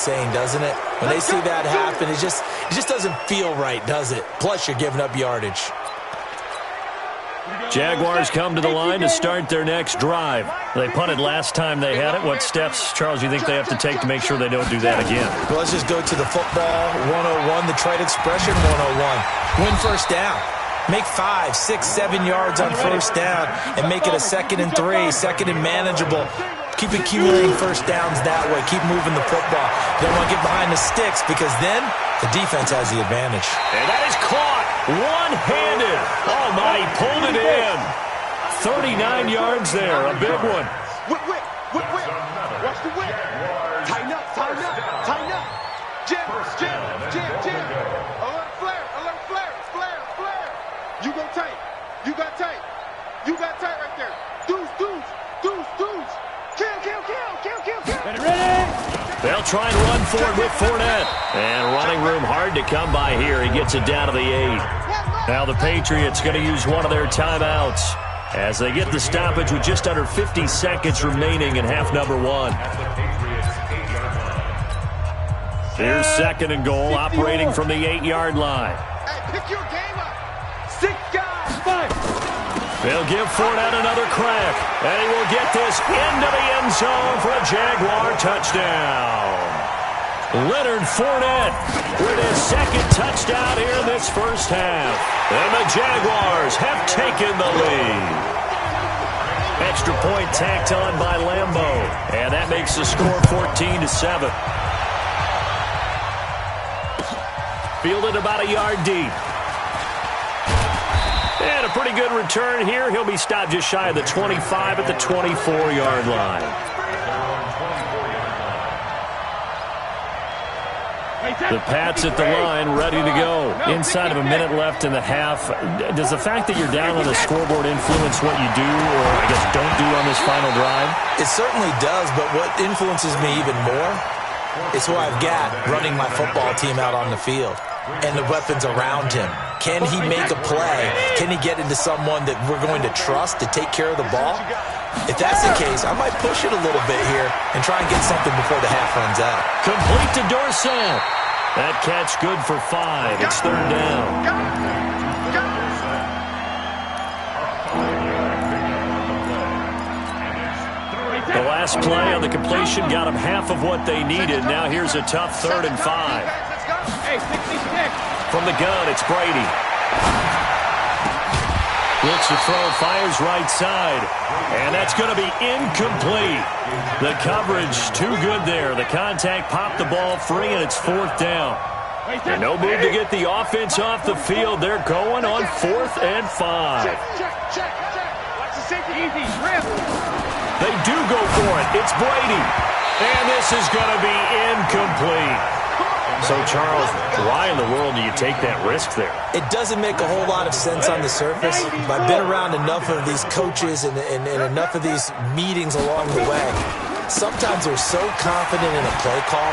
Saying, doesn't it? When they see that happen, it just doesn't feel right, does it? Plus, you're giving up yardage. Jaguars come to the line to start their next drive. They punted last time they had it. What steps, Charles, you think they have to take to make sure they don't do that again? Well, let's just go to the football 101, the trade expression 101. Win first down. Make 5, 6, 7 yards on first down and make it a 2nd and 3, 2nd and manageable. Keep accumulating first downs that way. Keep moving the football. You don't want to get behind the sticks because then the defense has the advantage. And that is caught one-handed. Oh, my, he pulled it in. 39 yards there, a big one. Whip. Watch the whip. Tighten up. Jam. Alert flare. You got tight right there. Deuce. Kill. Ready? They'll try and run for it with Fournette. And running room hard to come by here. He gets it down to the 8. Now the Patriots going to use one of their timeouts as they get the stoppage with just under 50 seconds remaining in half number 1. Here's 2nd and goal, operating from the 8-yard line. Hey, pick your game up. 6 guys, 5. They'll give Fournette another crack, and he will get this into the end zone for a Jaguar touchdown. Leonard Fournette with his 2nd touchdown here in this first half. And the Jaguars have taken the lead. Extra point tacked on by Lambeau, and that makes the score 14-7. Fielded about a yard deep. And a pretty good return here. He'll be stopped just shy of the 25 at the 24-yard line. The Pats at the line, ready to go. Inside of a minute left in the half. Does the fact that you're down on the scoreboard influence what you do, or I guess don't do on this final drive? It certainly does, but what influences me even more is who I've got running my football team out on the field and the weapons around him. Can he make a play? Can he get into someone that we're going to trust to take care of the ball? If that's the case, I might push it a little bit here and try and get something before the half runs out. Complete to Dorsett. That catch good for 5. It's 3rd down. The last play on the completion got them half of what they needed. Now here's a tough 3rd and 5. From the gun, it's Brady. Looks to throw, fires right side. And that's going to be incomplete. The coverage too good there. The contact popped the ball free, and it's 4th down. And no move to get the offense off the field. They're going on 4th and 5. Check. Watch the safety. Easy. Rip. They do go for it. It's Brady. And this is going to be incomplete. So, Charles, why in the world do you take that risk there? It doesn't make a whole lot of sense on the surface, but I've been around enough of these coaches and enough of these meetings along the way. Sometimes they're so confident in a play call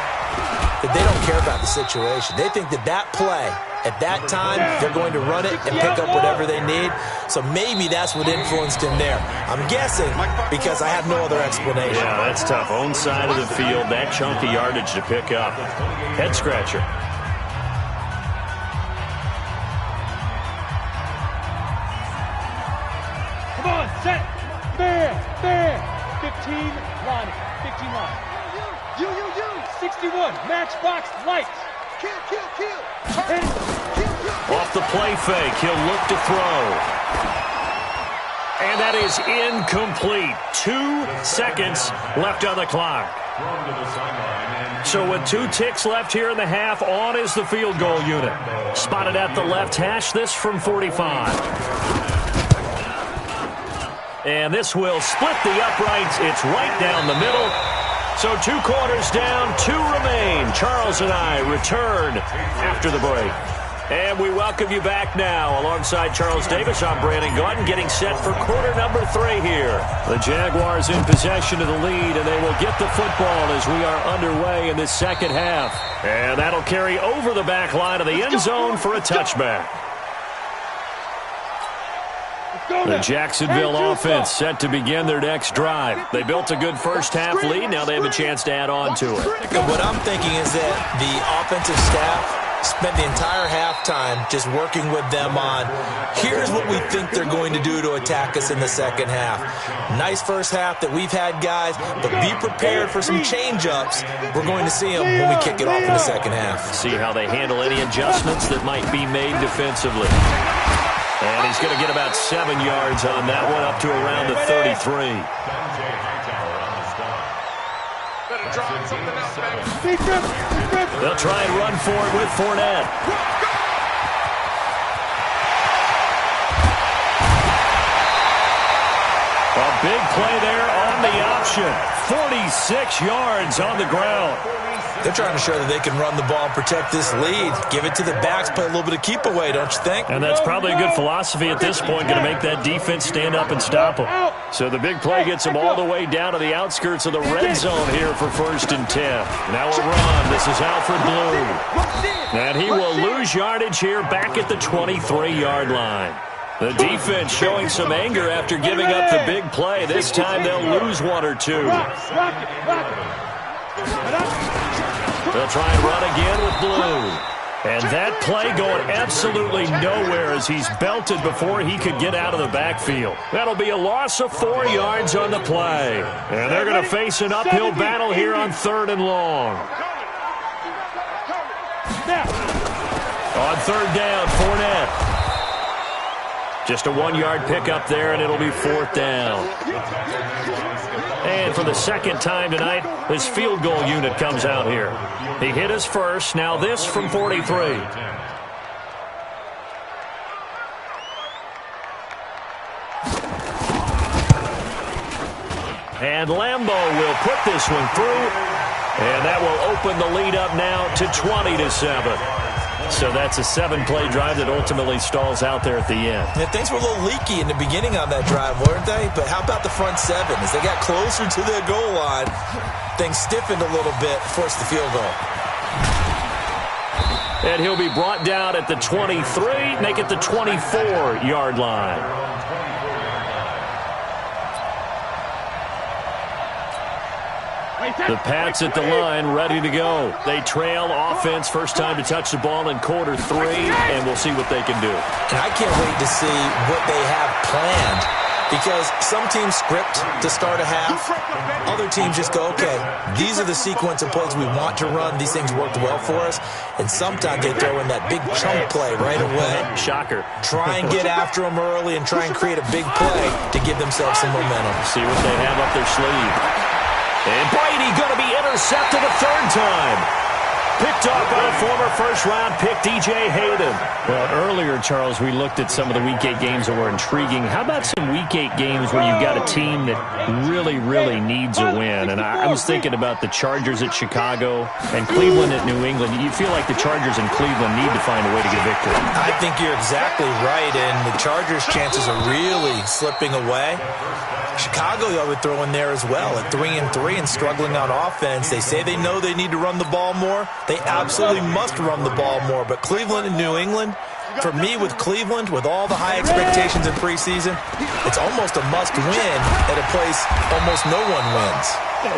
that they don't care about the situation. They think that play, at that time, they're going to run it and pick up whatever they need. So maybe that's what influenced him there. I'm guessing because I have no other explanation. Yeah, that's tough. Own side of the field, that chunk of yardage to pick up. Head scratcher. Come on, set. There. 15 line. 15 line. You. 61, matchbox lights. Kill. Off the play fake, he'll look to throw. And that is incomplete. 2 seconds left on the clock. So with 2 ticks left here in the half, on is the field goal unit. Spotted at the left hash, this from 45. And this will split the uprights. It's right down the middle. So 2 quarters down, 2 remain. Charles and I return after the break. And we welcome you back now. Alongside Charles Davis, I'm Brandon Gordon, getting set for quarter number 3 here. The Jaguars in possession of the lead, and they will get the football as we are underway in this second half. And that'll carry over the back line of the end zone for a touchback. The Jacksonville offense set to begin their next drive. They built a good first-half lead. Now they have a chance to add on to it. What I'm thinking is that the offensive staff spent the entire halftime just working with them on, here's what we think they're going to do to attack us in the second half. Nice first half that we've had, guys, but be prepared for some change-ups. We're going to see them when we kick it off in the second half. See how they handle any adjustments that might be made defensively. And he's going to get about 7 yards on that one, up to around the 33. They'll try and run for it with Fournette. A big play there on the option. 46 yards on the ground. They're trying to show that they can run the ball and protect this lead. Give it to the backs, play a little bit of keep away, don't you think? And that's probably a good philosophy at this point, going to make that defense stand up and stop them. So the big play gets them all the way down to the outskirts of the red zone here for 1st and 10. Now a run. This is Alfred Blue. And he will lose yardage here back at the 23-yard line. The defense showing some anger after giving up the big play. This time they'll lose 1 or 2. They'll try and run again with Blue. And that play going absolutely nowhere as he's belted before he could get out of the backfield. That'll be a loss of 4 yards on the play. And they're going to face an uphill battle here on 3rd and long. On 3rd down, Fournette. Just a 1-yard pickup there, and it'll be 4th down. And for the second time tonight, his field goal unit comes out here. He hit his first, now this from 43. And Lambeau will put this one through, and that will open the lead up now to 20-7. So that's a 7-play drive that ultimately stalls out there at the end. Yeah, things were a little leaky in the beginning on that drive, weren't they? But how about the front 7? As they got closer to their goal line, things stiffened a little bit, forced the field goal. And he'll be brought down at the 23, make it the 24-yard line. The Pats at the line, ready to go. They trail offense, first time to touch the ball in quarter 3, and we'll see what they can do. And I can't wait to see what they have planned, because some teams script to start a half. Other teams just go, okay, these are the sequence of plays we want to run. These things worked well for us. And sometimes they throw in that big chunk play right away. Shocker. Try and get after them early and try and create a big play to give themselves some momentum. See what they have up their sleeve. And Brady going to be intercepted a 3rd time. Picked off by a former first-round pick, D.J. Hayden. Well, earlier, Charles, we looked at some of the Week 8 games that were intriguing. How about some Week 8 games where you've got a team that really, really needs a win? And I was thinking about the Chargers at Chicago and Cleveland at New England. You feel like the Chargers and Cleveland need to find a way to get a victory. I think you're exactly right, and the Chargers' chances are really slipping away. Chicago, I would throw in there as well at 3-3 and struggling on offense. They say they know they need to run the ball more. They absolutely must run the ball more. But Cleveland and New England, for me with Cleveland, with all the high expectations in preseason, it's almost a must-win at a place almost no one wins.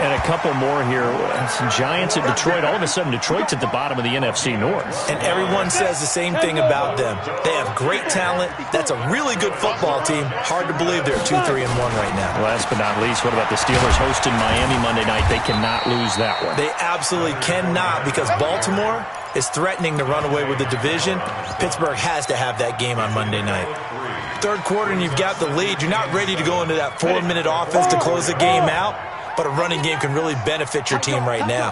And a couple more here. Some Giants at Detroit. All of a sudden, Detroit's at the bottom of the NFC North. And everyone says the same thing about them. They have great talent. That's a really good football team. Hard to believe they're 2-3-1 right now. Last but not least, what about the Steelers hosting Miami Monday night? They cannot lose that one. They absolutely cannot, because Baltimore is threatening to run away with the division. Pittsburgh has to have that game on Monday night. 3rd quarter and you've got the lead. You're not ready to go into that 4-minute offense to close the game out. But a running game can really benefit your team right now.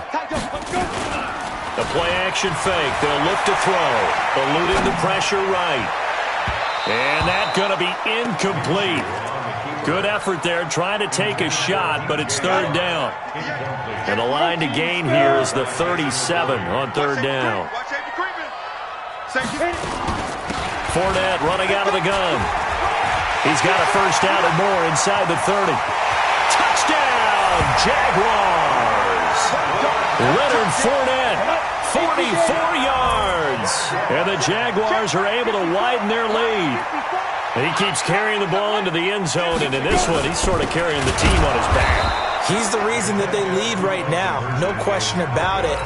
The play-action fake. They'll look to throw. Eluding the pressure right. And that's going to be incomplete. Good effort there, trying to take a shot, but it's 3rd down. And the line to gain here is the 37 on 3rd down. Fournette running out of the gun. He's got a first down and more inside the 30. Touchdown, Jaguars! Leonard Fournette, 44 yards. And the Jaguars are able to widen their lead. He keeps carrying the ball into the end zone, and in this one, he's sort of carrying the team on his back. He's the reason that they lead right now. No question about it.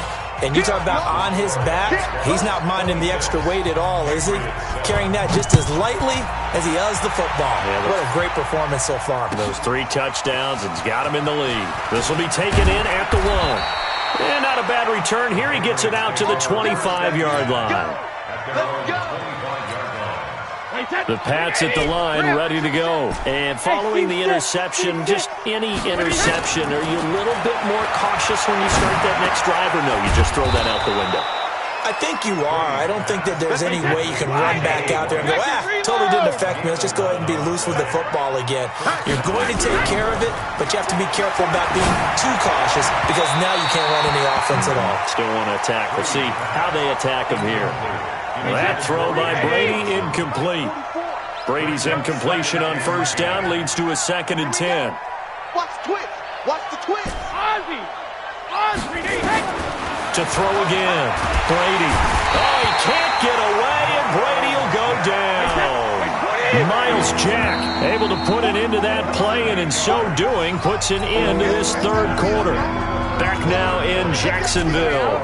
And you talk about on his back, he's not minding the extra weight at all, is he? Carrying that just as lightly as he does the football. Yeah, what a great performance so far. Those 3 touchdowns, it's got him in the lead. This will be taken in at the 1. And not a bad return here. He gets it out to the 25-yard line. The Pats at the line, ready to go. And following the interception, just any interception, are you a little bit more cautious when you start that next drive, or no, you just throw that out the window? I think you are. I don't think that there's any way you can run back out there and go, totally didn't affect me. Let's just go ahead and be loose with the football again. You're going to take care of it, but you have to be careful about being too cautious because now you can't run any offense at all. Still want to attack. We'll see how they attack him here. That throw by Brady, incomplete. Brady's incompletion on first down leads to a 2nd and 10. Watch the twist. Watch the twist. Ozzie. To throw again. Brady. Oh, he can't get away, and Brady will go down. Miles Jack able to put an end to that play, and in so doing, puts an end to this 3rd quarter. Back now in Jacksonville.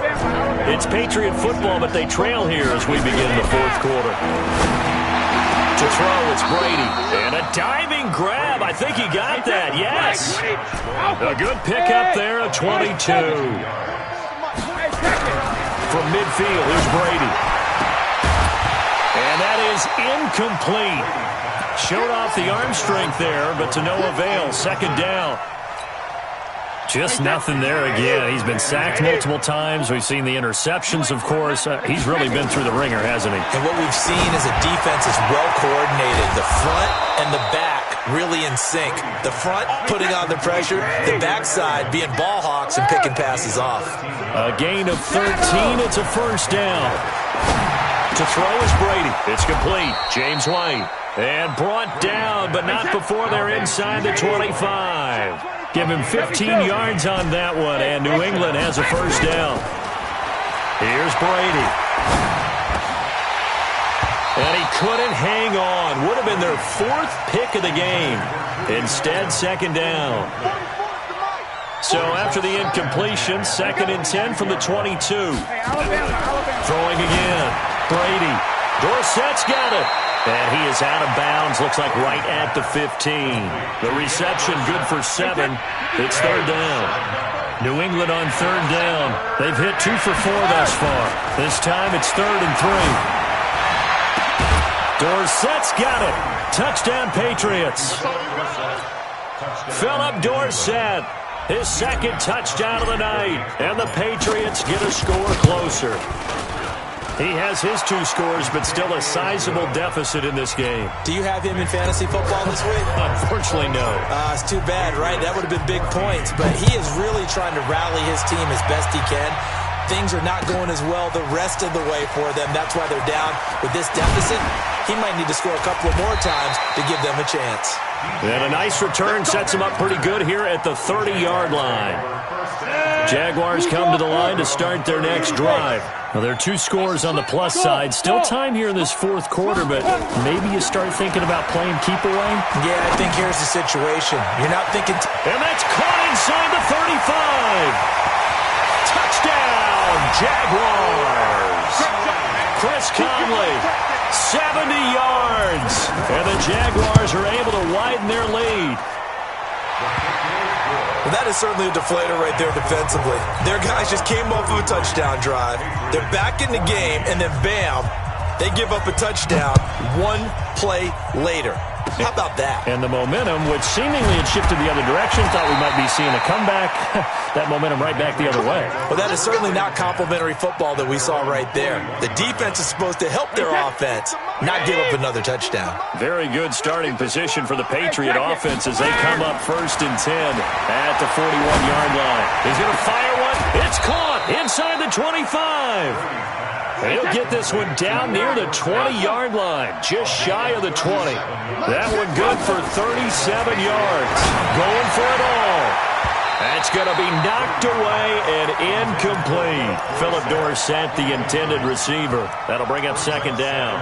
It's Patriot football, but they trail here as we begin the 4th quarter. To throw, it's Brady. And a diving grab. I think he got that. Yes. A good pickup there, a 22. From midfield, here's Brady. And that is incomplete. Showed off the arm strength there, but to no avail. 2nd down. Just nothing there again. He's been sacked multiple times. We've seen the interceptions, of course. He's really been through the ringer, hasn't he? And what we've seen is a defense is well coordinated. The front and the back really in sync. The front putting on the pressure, the backside being ball hawks and picking passes off. A gain of 13. It's a 1st down. To throw is Brady. It's complete. James White. And brought down, but not before they're inside the 25. Give him 15 yards on that one, and New England has a 1st down. Here's Brady. And he couldn't hang on. Would have been their 4th pick of the game. Instead, 2nd down. So after the incompletion, 2nd and 10 from the 22. Throwing again. Brady. Dorsett's got it. And he is out of bounds, looks like right at the 15. The reception good for 7. It's 3rd down. New England on 3rd down. They've hit 2 for 4 thus far. This time it's 3rd and 3. Dorsett's got it. Touchdown, Patriots. Philip Dorsett, his 2nd touchdown of the night. And the Patriots get a score closer. He has his 2 scores, but still a sizable deficit in this game. Do you have him in fantasy football this week? Unfortunately, no. It's too bad, right? That would have been big points. But he is really trying to rally his team as best he can. Things are not going as well the rest of the way for them. That's why they're down with this deficit. He might need to score a couple of more times to give them a chance. And a nice return sets him up pretty good here at the 30-yard line. Jaguars come to the line to start their next drive. Well, there are 2 scores on the plus side. Still time here in this 4th quarter, but maybe you start thinking about playing keep away? Yeah, I think here's the situation. You're not thinking... And that's caught inside the 35. Touchdown, Jaguars. Chris Conley, 70 yards. And the Jaguars are able to widen their lead. Well, that is certainly a deflator right there defensively. Their guys just came off of a touchdown drive. They're back in the game, and then bam, they give up a touchdown 1 play later. How about that? And the momentum, which seemingly had shifted the other direction, thought we might be seeing a comeback. That momentum right back the other way. Well, that is certainly not complimentary football that we saw right there. The defense is supposed to help their offense, not give up another touchdown. Very good starting position for the Patriot offense as they come up 1st and 10 at the 41-yard line. He's going to fire one. It's caught inside the 25. And he'll get this one down near the 20-yard line, just shy of the 20. That one good for 37 yards. Going for it all. That's going to be knocked away and incomplete. Philip Dorsett, the intended receiver. That'll bring up second down.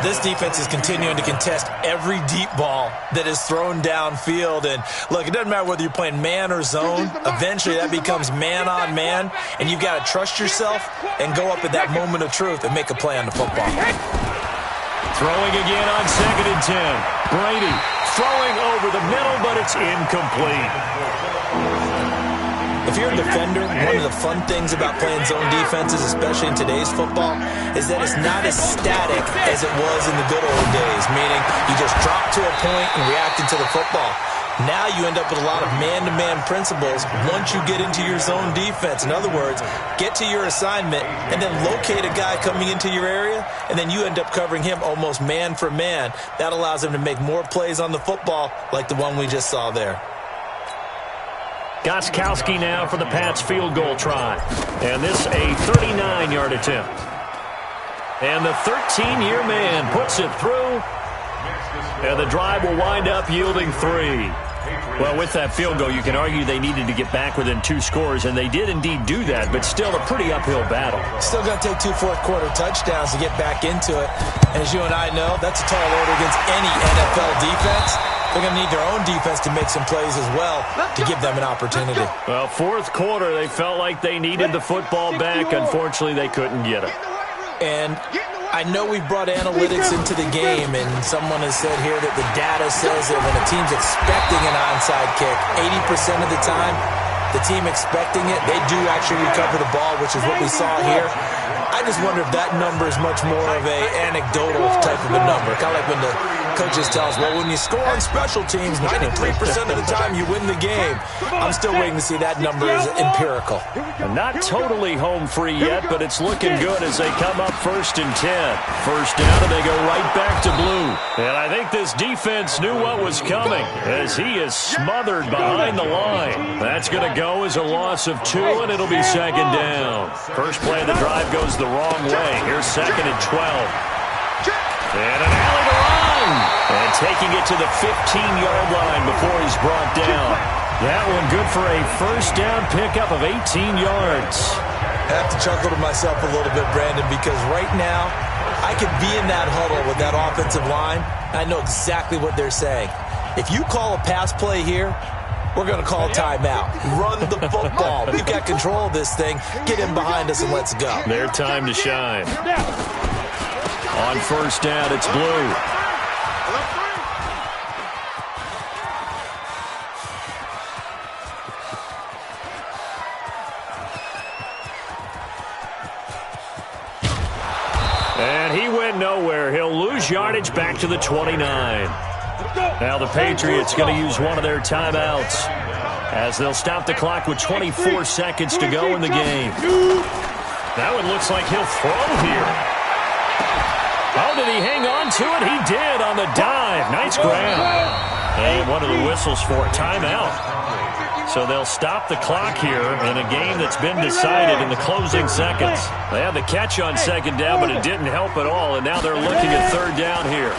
This defense is continuing to contest every deep ball that is thrown downfield. And, look, it doesn't matter whether you're playing man or zone. Eventually, that becomes man on man. And you've got to trust yourself and go up at that moment of truth and make a play on the football. Throwing again on 2nd and 10. Brady throwing over the middle, but it's incomplete. If you're a defender, one of the fun things about playing zone defenses, especially in today's football, is that it's not as static as it was in the good old days, meaning you just drop to a point and react into the football. Now you end up with a lot of man-to-man principles once you get into your zone defense. In other words, get to your assignment and then locate a guy coming into your area, and then you end up covering him almost man for man. That allows him to make more plays on the football like the one we just saw there. Gostkowski now for the Pats field goal try. And this a 39-yard attempt. And the 13-year man puts it through. And the drive will wind up yielding 3. Well, with that field goal, you can argue they needed to get back within 2 scores, and they did indeed do that, but still a pretty uphill battle. Still going to take 2 fourth-quarter touchdowns to get back into it. And as you and I know, that's a tall order against any NFL defense. They're going to need their own defense to make some plays as well to give them an opportunity. Well, fourth quarter, they felt like they needed the football back. Unfortunately, they couldn't get it. And I know we've brought analytics into the game, and someone has said here that the data says that when a team's expecting an onside kick, 80% of the time, the team expecting it, they do actually recover the ball, which is what we saw here. I just wonder if that number is much more of a anecdotal type of a number. Kind of like when the coaches tell us, well, when you score on special teams, 93% of the time you win the game. I'm still waiting to see that number is empirical. Not totally home free yet, but it's looking good as they come up 1st and 10. First down, and they go right back to blue. And I think this defense knew what was coming as he is smothered behind the line. That's going to go as a loss of 2, and it'll be second down. First play of the drive goes the wrong way. Here's 2nd and 12. And an alley to run. And taking it to the 15-yard line before he's brought down. That one good for a first down pickup of 18 yards. I have to chuckle to myself a little bit, Brandon, because right now I could be in that huddle with that offensive line. I know exactly what they're saying. If you call a pass play here, we're going to call timeout. Run the football. We've got control of this thing. Get him behind us and let's go. Their time to shine. On first down, it's blue. And he went nowhere. He'll lose yardage back to the 29. Now the Patriots going to use one of their timeouts as they'll stop the clock with 24 seconds to go in the game. That one looks like he'll throw here. Oh, did he hang on to it? He did on the dive. Nice grab. And one of the whistles for a timeout. So they'll stop the clock here in a game that's been decided in the closing seconds. They had the catch on second down, but it didn't help at all, and now they're looking at third down here.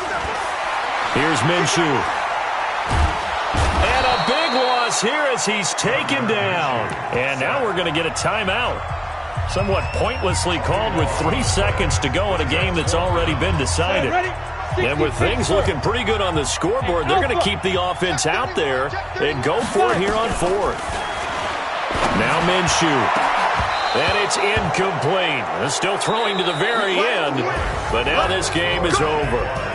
Here's Minshew. And a big loss here as he's taken down. And now we're going to get a timeout. Somewhat pointlessly called with 3 seconds to go in a game that's already been decided. And with things looking pretty good on the scoreboard, they're going to keep the offense out there and go for it here on fourth. Now Minshew. And it's incomplete. They're still throwing to the very end, but now this game is over.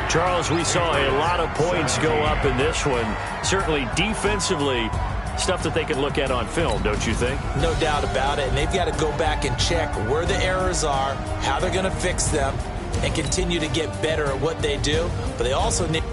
Charles, we saw a lot of points go up in this one. Certainly defensively, stuff that they can look at on film, don't you think? No doubt about it. And they've got to go back and check where the errors are, how they're going to fix them, and continue to get better at what they do. But they also need...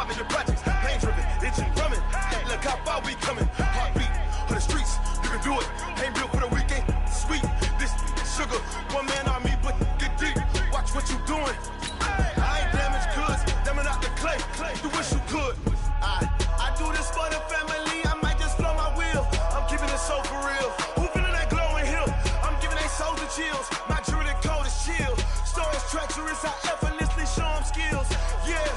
Popping the projects, pain driven, itching, drumming. Hey, look how far we coming. Heartbeat of the streets, you can do it. Ain't built for the weekend, sweet. This sugar, one man army, but get deep. Watch what you doing. I ain't damaged goods, damn out the clay. You wish you could. I do this for the family. I might just blow my wheel. I'm keeping it so for real. Who feeling that glowing hill? I'm giving they souls the chills. My jewelry the cold is chill. Stories treacherous, I effortlessly show them skills. Yeah.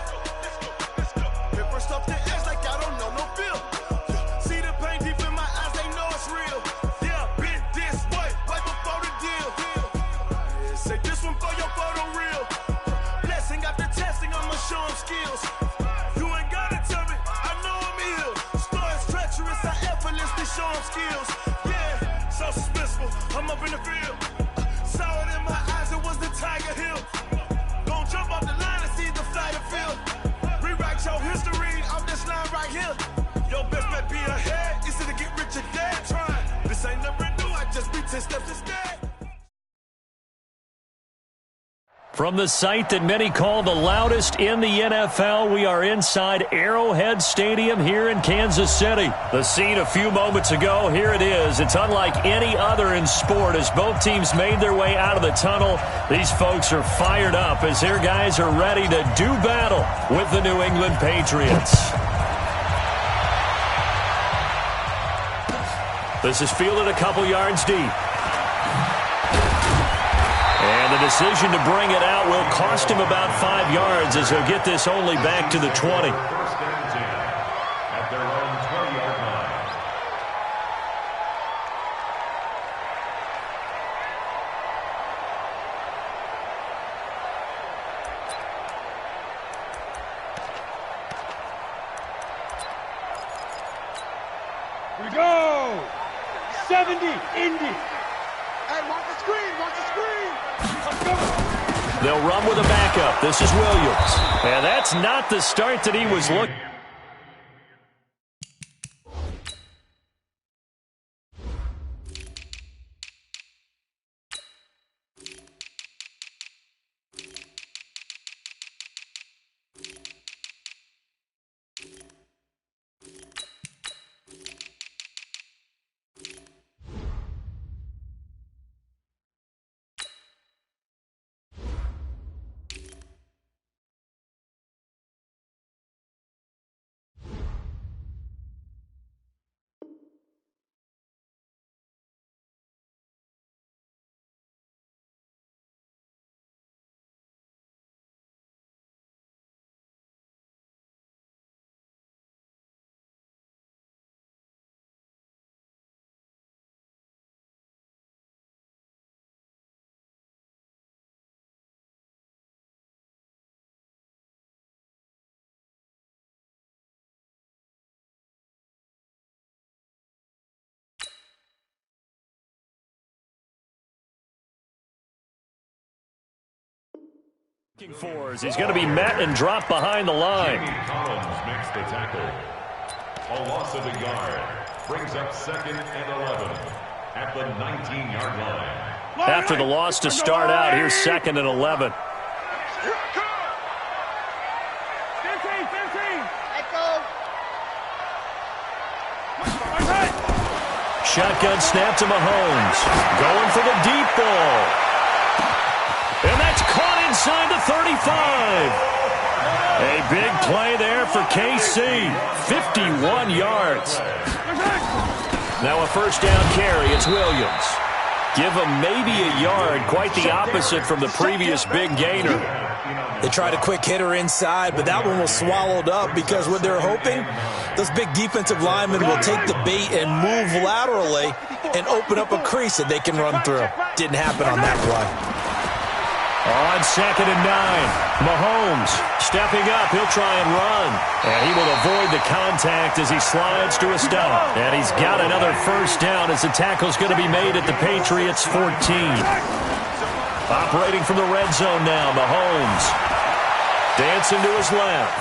Paper stuff the edge like I don't know no feel. See the pain deep in my eyes, they know it's real. Yeah, been this way, right before the deal. Say this one for your photo reel. Blessing after testing, I'ma show them skills. You ain't gotta tell me, I know I'm ill. Stories treacherous, I effortlessly show them skills. Yeah, so suspenseful, I'm up in the field. Saw it in my eyes, it was the Tiger Hill. Gon' jump off the line and see the flight of field. Rewrite your history off this line right here. Your best bet be ahead, easy to get rich or dead. Trying, this ain't never new, I just be 10 steps instead. From the site that many call the loudest in the NFL, we are inside Arrowhead Stadium here in Kansas City. The scene a few moments ago, here it is. It's unlike any other in sport as both teams made their way out of the tunnel. These folks are fired up as their guys are ready to do battle with the New England Patriots. This is fielded a couple yards deep. And the decision to bring it out will cost him about 5 yards as he'll get this only back to the 20. First and 10 at their own 20-yard line. We go! 70, Indy. Hey, watch the screen, watch the screen. Let's go! They'll run with a backup. This is Williams. And that's not the start that he was looking. For as he's going to be met and dropped behind the line. Collins makes the tackle. A loss of a yard brings up 2nd and 11 at the 19-yard line. After the loss to start out, here's 2nd and 11. 15, 15. Let go. Shotgun snap to Mahomes. Going for the deep ball. And that's caught inside the 35. A big play there for KC. 51 yards. Now a first down carry. It's Williams. Give him maybe a yard. Quite the opposite from the previous big gainer. They tried a quick hitter inside, but that one was swallowed up because what they're hoping, those big defensive linemen will take the bait and move laterally and open up a crease that they can run through. Didn't happen on that play. On 2nd and 9, Mahomes stepping up. He'll try and run. And he will avoid the contact as he slides to a stop. And he's got another first down as the tackle's going to be made at the Patriots' 14. Operating from the red zone now, Mahomes. Dancing to his left.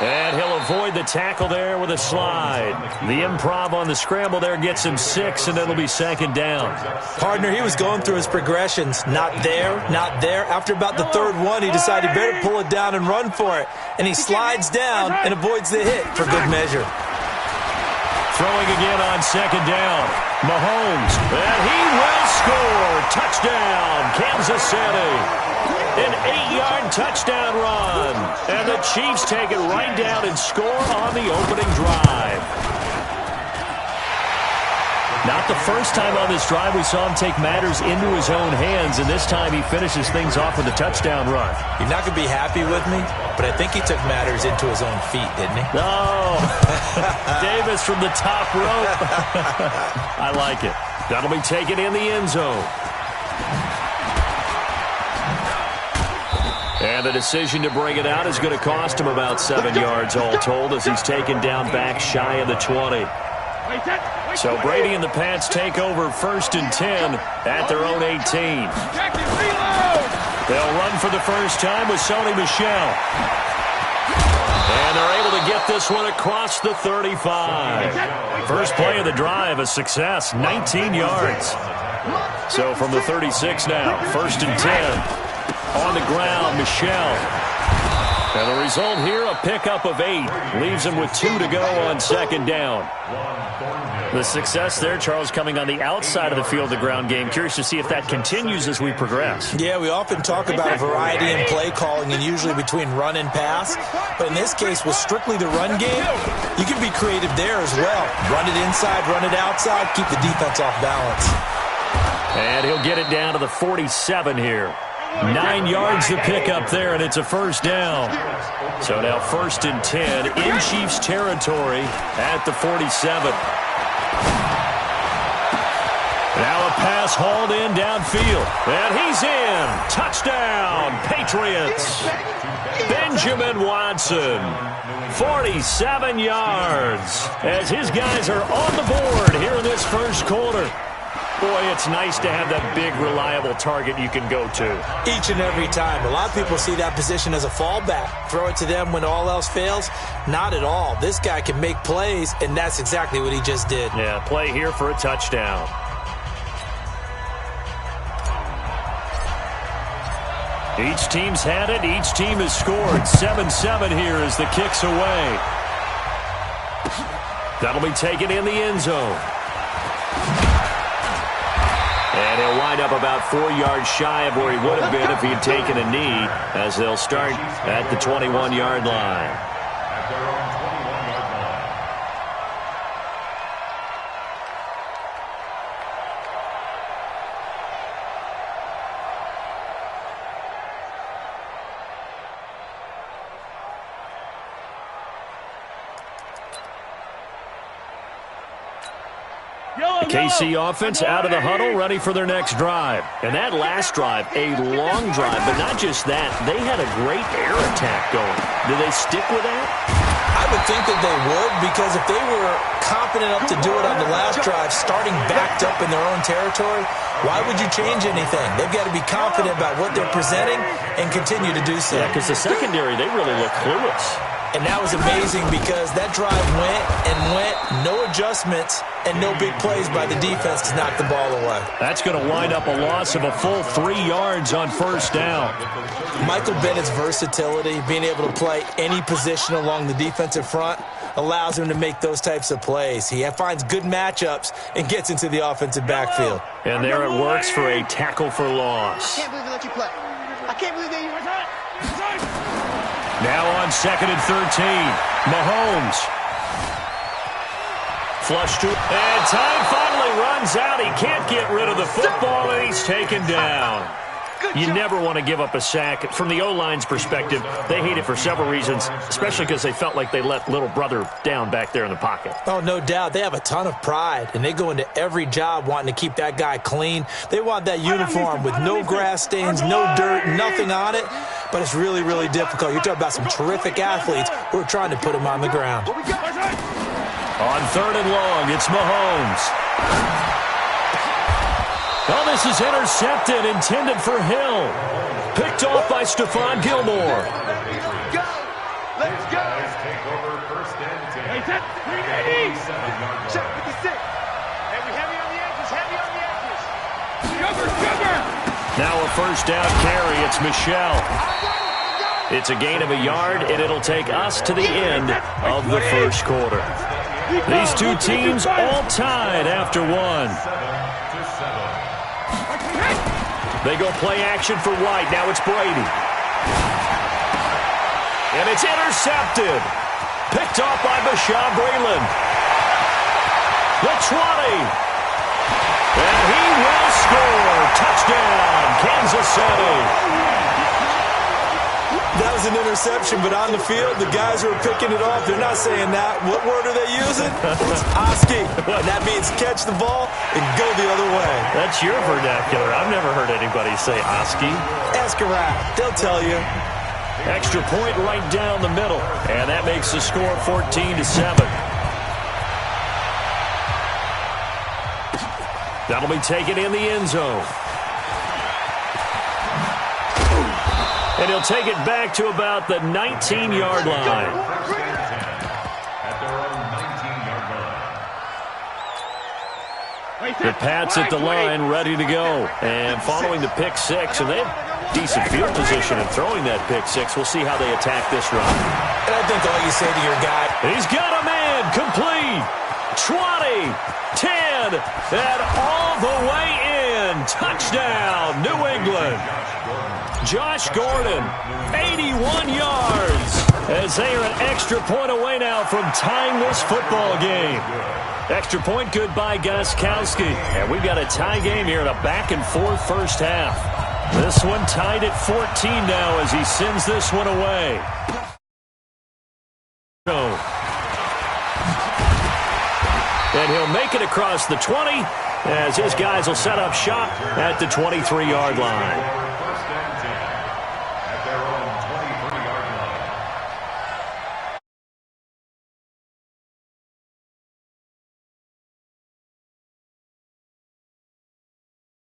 And he'll avoid the tackle there with a slide. The improv on the scramble there gets him 6, and it'll be second down. Partner, he was going through his progressions. Not there, not there. After about the third one, he decided he better pull it down and run for it. And he slides down and avoids the hit for good measure. Throwing again on second down. Mahomes, and he will score. Touchdown, Kansas City. An 8-yard touchdown run. And the Chiefs take it right down and score on the opening drive. Not the first time on this drive we saw him take matters into his own hands, and this time he finishes things off with a touchdown run. You're not going to be happy with me, but I think he took matters into his own feet, didn't he? No. Davis from the top rope. I like it. That'll be taken in the end zone. And the decision to bring it out is going to cost him about 7 yards all told as he's taken down back shy of the 20. So Brady and the Pats take over 1st and 10 at their own 18. They'll run for the first time with Sony Michel. And they're able to get this one across the 35. First play of the drive, a success, 19 yards. So from the 36 now, 1st and 10. On the ground, Michel. And the result here, a pickup of 8. Leaves him with 2 to go on second down. The success there, Charles, coming on the outside of the field, the ground game. Curious to see if that continues as we progress. Yeah, we often talk about a variety in play calling and usually between run and pass. But in this case, with strictly the run game, you can be creative there as well. Run it inside, run it outside, keep the defense off balance. And he'll get it down to the 47 here. 9 yards to pick up there, and it's a first down. So now 1st and 10 in Chiefs territory at the 47. Now a pass hauled in downfield, and he's in. Touchdown, Patriots. Benjamin Watson, 47 yards, as his guys are on the board here in this first quarter. Boy, it's nice to have that big, reliable target you can go to. Each and every time. A lot of people see that position as a fallback. Throw it to them when all else fails. Not at all. This guy can make plays, and that's exactly what he just did. Yeah, play here for a touchdown. Each team's had it. Each team has scored. 7-7 here as the kick's away. That'll be taken in the end zone. And he'll wind up about 4 yards shy of where he would have been if he had taken a knee, as they'll start at the 21-yard line. At their own 21-yard line. KC offense out of the huddle, ready for their next drive. And that last drive, a long drive, but not just that. They had a great air attack going. Do they stick with that? I would think that they would, because if they were confident enough to do it on the last drive, starting backed up in their own territory, why would you change anything? They've got to be confident about what they're presenting and continue to do so. Yeah, because the secondary, they really look clueless. And that was amazing because that drive went and went, no adjustments, and no big plays by the defense to knock the ball away. That's going to wind up a loss of a full 3 yards on first down. Michael Bennett's versatility, being able to play any position along the defensive front, allows him to make those types of plays. He finds good matchups and gets into the offensive backfield. And there it works for a tackle for loss. I can't believe they let you play. I can't believe they... Now on 2nd and 13, Mahomes. Flush to, and time finally runs out. He can't get rid of the football, and he's taken down. You never want to give up a sack. From the O-line's perspective, they hate it for several reasons, especially because they felt like they let little brother down back there in the pocket. Oh, no doubt. They have a ton of pride, and they go into every job wanting to keep that guy clean. They want that uniform with no grass stains, no dirt, nothing on it, but it's really, really difficult. You're talking about some terrific athletes who are trying to put him on the ground. On 3rd and long, it's Mahomes. Oh, this is intercepted, intended for Hill. Picked off by Stephon Gilmore. Let's go! Check 56. Heavy, heavy on the edges, heavy on the edges. Sugar! Now a first down carry. It's Michelle. It's a gain of a yard, and it'll take us to the end of the first quarter. These two teams all tied after one. 7-7. They go play action for White. Now it's Brady. And it's intercepted. Picked off by Bashaw Breeland. The 20. And he will score. Touchdown, Kansas City. That was an interception, but on the field, the guys who are picking it off, they're not saying that. What word are they using? It's Oski. And that means catch the ball and go the other way. That's your vernacular. I've never heard anybody say Oski. Ask around. They'll tell you. Extra point right down the middle. And that makes the score 14-7. That'll be taken in the end zone. And he'll take it back to about the 19-yard line. At their own 19-yard line. The Pats at the line, ready to go. And following the pick six, and they have decent field position in throwing that pick six. We'll see how they attack this run. And I think all you say to your guy, He's got a man, complete. 20, 10, and all the way in. Touchdown, New England. Josh Gordon, 81 yards, as they are an extra point away now from tying this football game. Extra point good by Gostkowski. And we've got a tie game here in a back-and-forth first half. This one tied at 14 now as he sends this one away. And he'll make it across the 20 as his guys will set up shop at the 23-yard line.